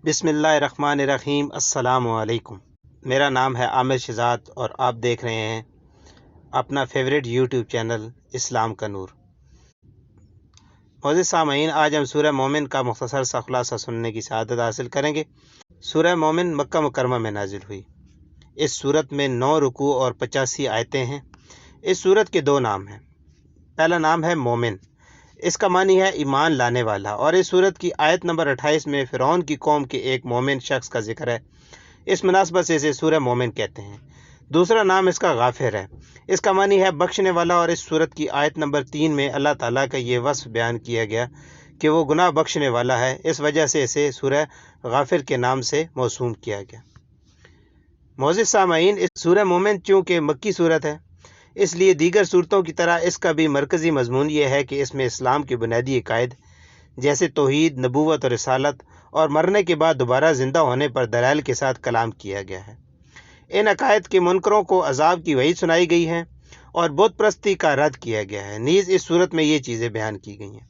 بسم اللہ الرحمن الرحیم۔ السلام علیکم۔ میرا نام ہے عامر شہزاد اور آپ دیکھ رہے ہیں اپنا فیوریٹ یوٹیوب چینل اسلام کا نور۔ معزز سامعین، آج ہم سورہ مومن کا مختصر سا خلاصہ سننے کی سعادت حاصل کریں گے۔ سورہ مومن مکہ مکرمہ میں نازل ہوئی۔ اس سورت میں 9 رکوع اور 85 آیتیں ہیں۔ اس سورت کے 2 نام ہیں۔ پہلا نام ہے مومن، اس کا معنی ہے ایمان لانے والا، اور اس سورت کی آیت نمبر 28 میں فرعون کی قوم کے ایک مومن شخص کا ذکر ہے۔ اس مناسبت سے اسے سورہ مومن کہتے ہیں۔ دوسرا نام اس کا غافر ہے، اس کا معنی ہے بخشنے والا، اور اس سورت کی آیت نمبر 3 میں اللہ تعالیٰ کا یہ وصف بیان کیا گیا کہ وہ گناہ بخشنے والا ہے، اس وجہ سے اسے سورہ غافر کے نام سے موسوم کیا گیا۔ معزز سامعین، اس سورہ مومن چونکہ مکی صورت ہے، اس لیے دیگر صورتوں کی طرح اس کا بھی مرکزی مضمون یہ ہے کہ اس میں اسلام کے بنیادی عقائد جیسے توحید، نبوت اور رسالت اور مرنے کے بعد دوبارہ زندہ ہونے پر دلائل کے ساتھ کلام کیا گیا ہے۔ ان عقائد کے منکروں کو عذاب کی وعید سنائی گئی ہے اور بت پرستی کا رد کیا گیا ہے۔ نیز اس صورت میں یہ چیزیں بیان کی گئی ہیں۔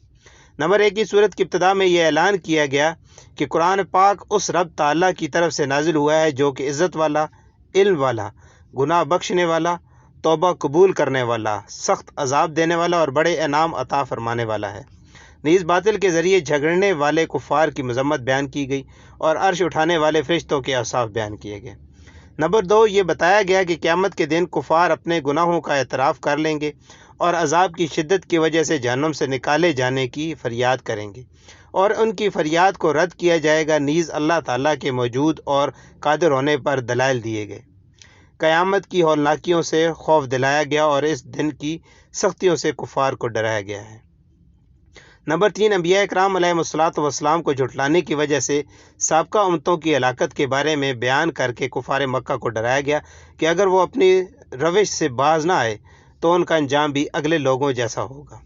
نمبر 1 کی صورت کی ابتدا میں یہ اعلان کیا گیا کہ قرآن پاک اس رب تعالیٰ کی طرف سے نازل ہوا ہے جو کہ عزت والا، علم والا، گناہ بخشنے والا، توبہ قبول کرنے والا، سخت عذاب دینے والا اور بڑے انعام عطا فرمانے والا ہے۔ نیز باطل کے ذریعے جھگڑنے والے کفار کی مذمت بیان کی گئی اور عرش اٹھانے والے فرشتوں کے اوصاف بیان کیے گئے۔ نمبر 2 یہ بتایا گیا کہ قیامت کے دن کفار اپنے گناہوں کا اعتراف کر لیں گے اور عذاب کی شدت کی وجہ سے جہنم سے نکالے جانے کی فریاد کریں گے اور ان کی فریاد کو رد کیا جائے گا۔ نیز اللہ تعالیٰ کے موجود اور قادر ہونے پر دلائل دیے گئے۔ قیامت کی ہولناکیوں سے خوف دلایا گیا اور اس دن کی سختیوں سے کفار کو ڈرایا گیا ہے۔ نمبر 3 انبیاء اکرام علیہ الصلوۃ والسلام کو جھٹلانے کی وجہ سے سابقہ امتوں کی ہلاکت کے بارے میں بیان کر کے کفار مکہ کو ڈرایا گیا کہ اگر وہ اپنی روش سے باز نہ آئے تو ان کا انجام بھی اگلے لوگوں جیسا ہوگا۔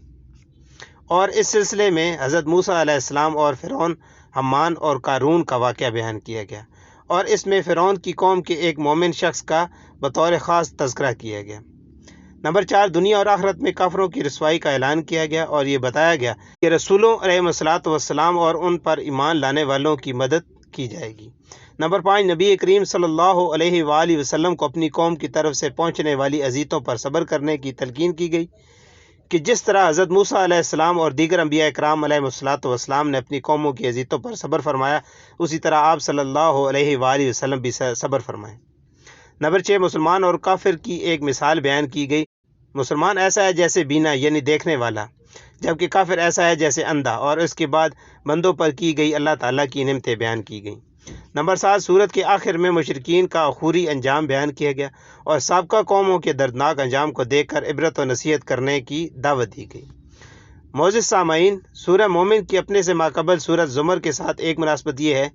اور اس سلسلے میں حضرت موسیٰ علیہ السلام اور فرعون، حمان اور قارون کا واقعہ بیان کیا گیا، اور اس میں فرعون کی قوم کے ایک مومن شخص کا بطور خاص تذکرہ کیا گیا۔ نمبر 4 دنیا اور آخرت میں کافروں کی رسوائی کا اعلان کیا گیا اور یہ بتایا گیا کہ رسولوں علیہ الصلوۃ والسلام اور ان پر ایمان لانے والوں کی مدد کی جائے گی۔ نمبر 5 نبی کریم صلی اللہ علیہ وآلہ وسلم کو اپنی قوم کی طرف سے پہنچنے والی اذیتوں پر صبر کرنے کی تلقین کی گئی کہ جس طرح حضرت موسیٰ علیہ السلام اور دیگر انبیاء اکرام علیہ الصلوۃ والسلام نے اپنی قوموں کی اذیتوں پر صبر فرمایا، اسی طرح آپ صلی اللہ علیہ وآلہ وسلم بھی صبر فرمائیں۔ نمبر 6 مسلمان اور کافر کی ایک مثال بیان کی گئی۔ مسلمان ایسا ہے جیسے بینا یعنی دیکھنے والا، جبکہ کافر ایسا ہے جیسے اندھا، اور اس کے بعد بندوں پر کی گئی اللہ تعالیٰ کی نعمتیں بیان کی گئیں۔ نمبر 7 سورت کے آخر میں مشرکین کا اخروی انجام بیان کیا گیا اور سابقہ قوموں کے دردناک انجام کو دیکھ کر عبرت و نصیحت کرنے کی دعوت دی گئی۔ معزز سامعین، سورہ مومن کی اپنے سے ماقبل سورت زمر کے ساتھ ایک مناسبت یہ ہے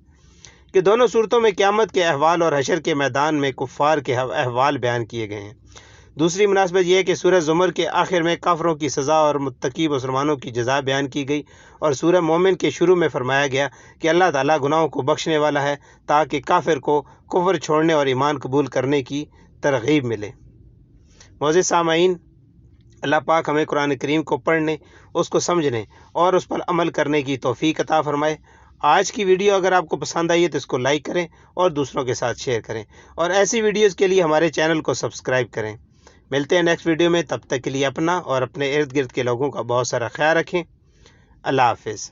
کہ دونوں صورتوں میں قیامت کے احوال اور حشر کے میدان میں کفار کے احوال بیان کیے گئے ہیں۔ دوسری مناسبت یہ ہے کہ سورہ زمر کے آخر میں کافروں کی سزا اور متقی مسلمانوں کی جزا بیان کی گئی، اور سورہ مومن کے شروع میں فرمایا گیا کہ اللہ تعالیٰ گناہوں کو بخشنے والا ہے تاکہ کافر کو کفر چھوڑنے اور ایمان قبول کرنے کی ترغیب ملے۔ معزز سامعین، اللہ پاک ہمیں قرآن کریم کو پڑھنے، اس کو سمجھنے اور اس پر عمل کرنے کی توفیق عطا فرمائے۔ آج کی ویڈیو اگر آپ کو پسند آئی ہے تو اس کو لائک کریں اور دوسروں کے ساتھ شیئر کریں، اور ایسی ویڈیوز کے لیے ہمارے چینل کو سبسکرائب کریں۔ ملتے ہیں نیکسٹ ویڈیو میں، تب تک کے لیے اپنا اور اپنے ارد گرد کے لوگوں کا بہت سارا خیال رکھیں۔ اللہ حافظ۔